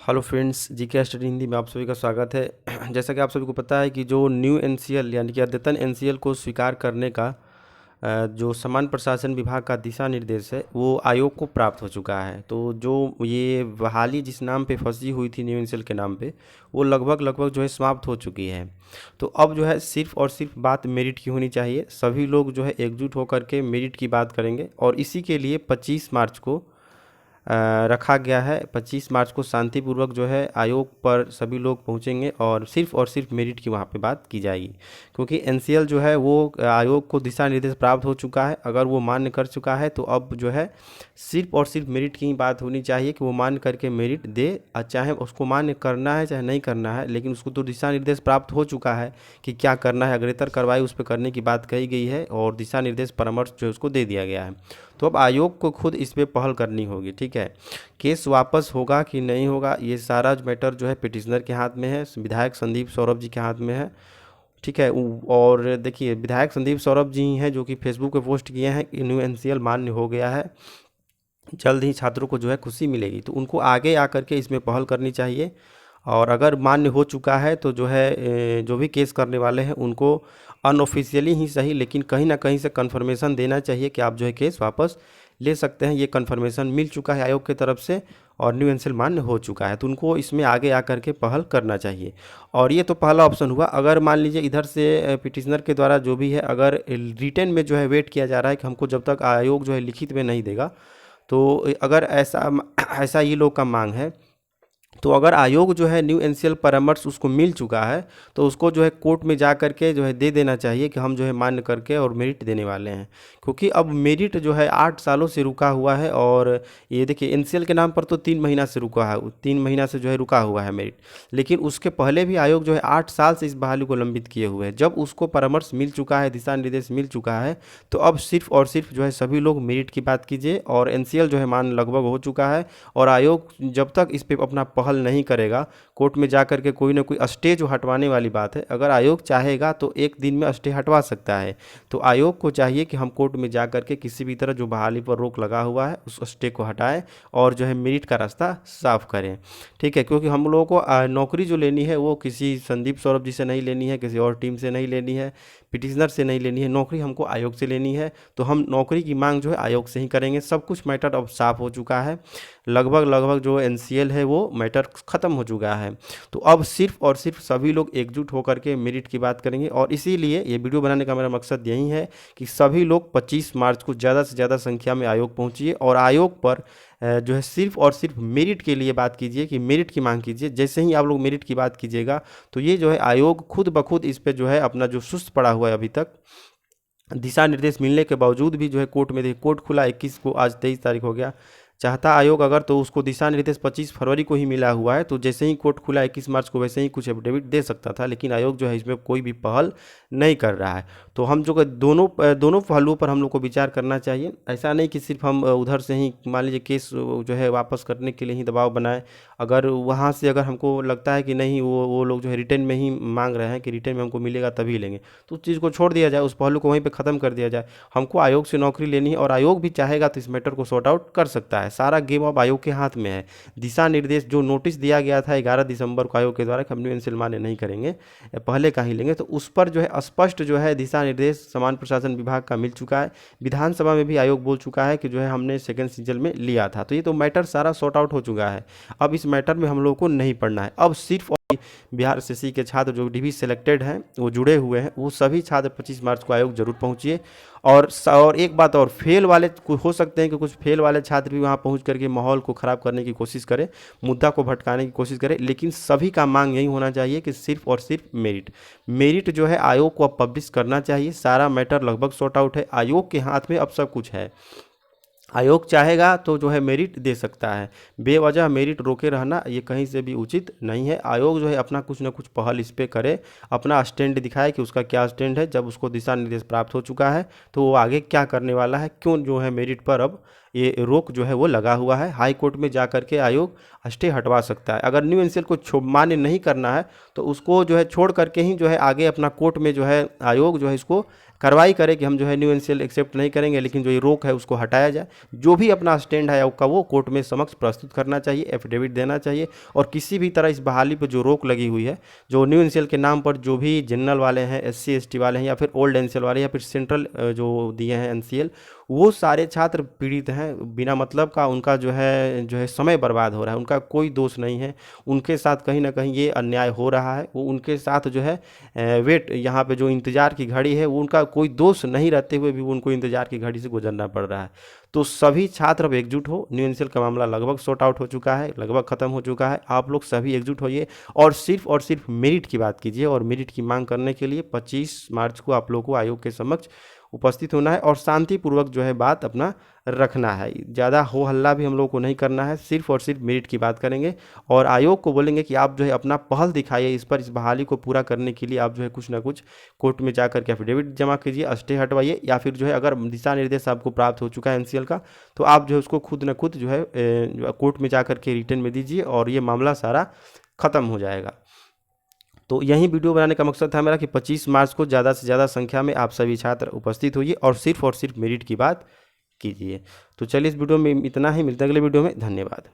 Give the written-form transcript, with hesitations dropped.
Hello friends, GK study Hindi में आप सभी का स्वागत है। जैसा कि आप सभी को पता है कि जो न्यू एनसीएल यानी कि अद्यतन एनसीएल को स्वीकार करने का जो सामान्य प्रशासन विभाग का दिशा निर्देश है वो आयोग को प्राप्त हो चुका है। तो जो ये बहाली जिस नाम पे फंसी हुई थी न्यू एनसीएल के नाम पे, वो लगभग लगभग जो है समाप्त हो चुकी है। तो अब जो है सिर्फ और सिर्फ बात मेरिट की होनी चाहिए। सभी लोग जो है एकजुट होकर के मेरिट की बात करेंगे और इसी के लिए 25 मार्च को रखा गया है। 25 मार्च को शांतिपूर्वक जो है आयोग पर सभी लोग पहुंचेंगे और सिर्फ मेरिट की वहां पे बात की जाएगी, क्योंकि एनसीएल जो है वो आयोग को दिशा निर्देश प्राप्त हो चुका है। अगर वो मान्य कर चुका है तो अब जो है सिर्फ और सिर्फ मेरिट की ही बात होनी चाहिए कि वो मान्य करके मेरिट दे। चाहे उसको मान्य करना है चाहे नहीं करना है, लेकिन उसको तो दिशा निर्देश प्राप्त हो चुका है कि क्या करना है। अग्रेतर कार्रवाई उस पर करने की बात कही गई है और दिशा निर्देश परामर्श जो है उसको दे दिया गया है। तो अब आयोग को खुद इस पे पहल करनी होगी। ठीक है, केस वापस होगा कि नहीं होगा ये सारा मैटर जो है पिटिशनर के हाथ में है, विधायक संदीप सौरभ जी के हाथ में है। ठीक है, और देखिए विधायक संदीप सौरभ जी ही हैं जो कि फेसबुक पे पोस्ट किए हैं कि न्यू एनसीएल मान्य हो गया है, जल्द ही छात्रों को जो है खुशी मिलेगी। तो उनको आगे आकर के इसमें पहल करनी चाहिए। और अगर मान्य हो चुका है तो जो है जो भी केस करने वाले हैं उनको अनऑफिशियली ही सही लेकिन कहीं ना कहीं से कन्फर्मेशन देना चाहिए कि आप जो है केस वापस ले सकते हैं। ये कन्फर्मेशन मिल चुका है आयोग की तरफ से और न्यू एनसीएल मान्य हो चुका है, तो उनको इसमें आगे आकर के पहल करना चाहिए। और ये तो पहला ऑप्शन हुआ। अगर मान लीजिए इधर से पिटिशनर के द्वारा जो भी है, अगर रिटर्न में जो है वेट किया जा रहा है कि हमको जब तक आयोग जो है लिखित में नहीं देगा, तो अगर ऐसा ऐसा ये लोग का मांग है, तो अगर आयोग जो है न्यू एनसीएल परामर्श उसको मिल चुका है तो उसको जो है कोर्ट में जा करके जो है दे देना चाहिए कि हम जो है मान्य करके और मेरिट देने वाले हैं। क्योंकि अब मेरिट जो है 8 सालों से रुका हुआ है। और ये देखिए एनसीएल के नाम पर तो 3 महीना से रुका है, 3 महीना से जो है रुका हुआ है मेरिट। लेकिन उसके पहले भी आयोग जो है 8 साल से इस बहाली को लंबित किए हुए है। जब उसको परामर्श मिल चुका है, दिशा निर्देश मिल चुका है, तो अब सिर्फ और सिर्फ जो है सभी लोग मेरिट की बात कीजिए। और एनसीएल जो है मान लगभग हो चुका है और आयोग जब तक इस पे अपना पहल नहीं करेगा, कोर्ट में जा करके कोई ना कोई स्टे जो हटवाने वाली बात है, अगर आयोग चाहेगा तो एक दिन में स्टे हटवा सकता है। तो आयोग को चाहिए कि हम कोर्ट में जा करके किसी भी तरह जो बहाली पर रोक लगा हुआ है उस स्टे को हटाएं और जो है मेरिट का रास्ता साफ करें। ठीक है, क्योंकि हम लोगों को नौकरी जो लेनी है वो किसी संदीप सौरभ जी से नहीं लेनी है, किसी और टीम से नहीं लेनी है, पिटिशनर से नहीं लेनी है। नौकरी हमको आयोग से लेनी है, तो हम नौकरी की मांग जो है आयोग से ही करेंगे। सब कुछ मैटर अब साफ हो चुका है। लगभग लगभग जो एनसीएल है वो मैटर ख़त्म हो चुका है। तो अब सिर्फ और सिर्फ सभी लोग एकजुट होकर के मेरिट की बात करेंगे। और इसीलिए ये वीडियो बनाने का मेरा मकसद यही है कि सभी लोग 25 मार्च को ज़्यादा से ज़्यादा संख्या में आयोग पहुंचिए और आयोग पर जो है सिर्फ और सिर्फ मेरिट के लिए बात कीजिए कि मेरिट की मांग कीजिए। जैसे ही आप लोग मेरिट की बात कीजिएगा तो ये जो है आयोग खुद ब खुद इस पर जो है अपना जो सुस्त पड़ा हुआ है अभी तक दिशा निर्देश मिलने के बावजूद भी जो है कोर्ट में, देखिए कोर्ट खुला 21 को, आज 23 तारीख हो गया। चाहता आयोग अगर तो उसको दिशा निर्देश 25 फरवरी को ही मिला हुआ है, तो जैसे ही कोर्ट खुला 21 मार्च को वैसे ही कुछ एफिडेविट दे सकता था, लेकिन आयोग जो है इसमें कोई भी पहल नहीं कर रहा है। तो हम जो दोनों पहलुओं पर हम लोग को विचार करना चाहिए। ऐसा नहीं कि सिर्फ हम उधर से ही मान लीजिए केस जो है वापस करने के लिए ही दबाव बनाए। अगर वहाँ से अगर हमको लगता है कि नहीं वो लोग जो है रिटर्न में ही मांग रहे हैं कि रिटर्न में हमको मिलेगा तभी लेंगे, तो उस चीज़ को छोड़ दिया जाए, उस पहलू को वहीं पे ख़त्म कर दिया जाए। हमको आयोग से नौकरी लेनी है और आयोग भी चाहेगा तो इस मैटर को सॉर्ट आउट कर सकता है। सारा गेम अब आयोग के हाथ में है। दिशा निर्देश जो नोटिस दिया गया था 11 दिसंबर को आयोग के द्वारा कि हम न्यू एनसीएल मान्य नहीं करेंगे, पहले का ही लेंगे, तो उस पर जो है स्पष्ट जो है दिशा निर्देश सामान्य प्रशासन विभाग का मिल चुका है। विधानसभा में भी आयोग बोल चुका है कि जो है हमने सेकंड सीजन में लिया था। तो ये तो मैटर सारा सॉर्ट आउट हो चुका है। अब इस मैटर में हम लोगों को नहीं पढ़ना है। अब सिर्फ बिहार एसएससी के छात्र जो डीवी सेलेक्टेड हैं, वो जुड़े हुए हैं, वो सभी छात्र 25 मार्च को आयोग जरूर पहुंचिए। और एक बात और, फेल वाले हो सकते हैं कि कुछ फेल वाले छात्र भी वहां पहुंच करके माहौल को ख़राब करने की कोशिश करें, मुद्दा को भटकाने की कोशिश करें, लेकिन सभी का मांग यही होना चाहिए कि सिर्फ और सिर्फ मेरिट जो है आयोग को अब पब्लिश करना चाहिए। सारा मैटर लगभग सॉर्ट आउट है, आयोग के हाथ में अब सब कुछ है। आयोग चाहेगा तो जो है मेरिट दे सकता है। बेवजह मेरिट रोके रहना ये कहीं से भी उचित नहीं है। आयोग जो है अपना कुछ ना कुछ पहल इस पे करे, अपना स्टैंड दिखाए कि उसका क्या स्टैंड है। जब उसको दिशा निर्देश प्राप्त हो चुका है तो वो आगे क्या करने वाला है, क्यों जो है मेरिट पर अब ये रोक जो है वो लगा हुआ है। हाई कोर्ट में जा करके आयोग स्टे हटवा सकता है। अगर न्यू एनसीएल को मान्य नहीं करना है तो उसको जो है छोड़ करके ही जो है आगे अपना कोर्ट में जो है आयोग जो है इसको कार्रवाई करे कि हम जो है न्यू एनसीएल एक्सेप्ट नहीं करेंगे, लेकिन जो ये रोक है उसको हटाया जाए। जो भी अपना स्टैंड है आयोग का वो कोर्ट में समक्ष प्रस्तुत करना चाहिए, एफिडेविट देना चाहिए। और किसी भी तरह इस बहाली पर जो रोक लगी हुई है, जो न्यू एनसीएल के नाम पर जो भी जनरल वाले हैं, SC ST वाले हैं, या फिर ओल्ड एनसीएल वाले, या फिर सेंट्रल जो दिए हैं एनसीएल, वो सारे छात्र पीड़ित हैं बिना मतलब का। उनका जो है समय बर्बाद हो रहा है, उनका कोई दोष नहीं है। उनके साथ कहीं ना कहीं ये अन्याय हो रहा है। वो उनके साथ जो है वेट यहाँ पे जो इंतज़ार की घड़ी है, वो उनका कोई दोष नहीं रहते हुए भी उनको इंतज़ार की घड़ी से गुजरना पड़ रहा है। तो सभी छात्र अब एकजुट हो। न्यू एनसीएल का मामला लगभग सॉर्ट आउट हो चुका है, लगभग ख़त्म हो चुका है। आप लोग सभी एकजुट होइए और सिर्फ मेरिट की बात कीजिए। और मेरिट की मांग करने के लिए 25 मार्च को आप लोगों को आयोग के समक्ष उपस्थित होना है और शांतिपूर्वक जो है बात अपना रखना है। ज़्यादा हो हल्ला भी हम लोग को नहीं करना है, सिर्फ और सिर्फ मेरिट की बात करेंगे। और आयोग को बोलेंगे कि आप जो है अपना पहल दिखाइए इस पर, इस बहाली को पूरा करने के लिए आप जो है कुछ ना कुछ कोर्ट में जाकर के एफिडेविट जमा कीजिए, स्टे हटवाइए, या फिर जो है अगर दिशा निर्देश आपको प्राप्त हो चुका है एनसीएल का, तो आप जो है उसको खुद न खुद जो है कोर्ट में जाकर के रिटर्न में दीजिए और ये मामला सारा ख़त्म हो जाएगा। तो यही वीडियो बनाने का मकसद था मेरा कि 25 मार्च को ज़्यादा से ज़्यादा संख्या में आप सभी छात्र उपस्थित होइए और सिर्फ मेरिट की बात कीजिए। तो चलिए इस वीडियो में इतना ही, मिलते हैं अगले वीडियो में। धन्यवाद।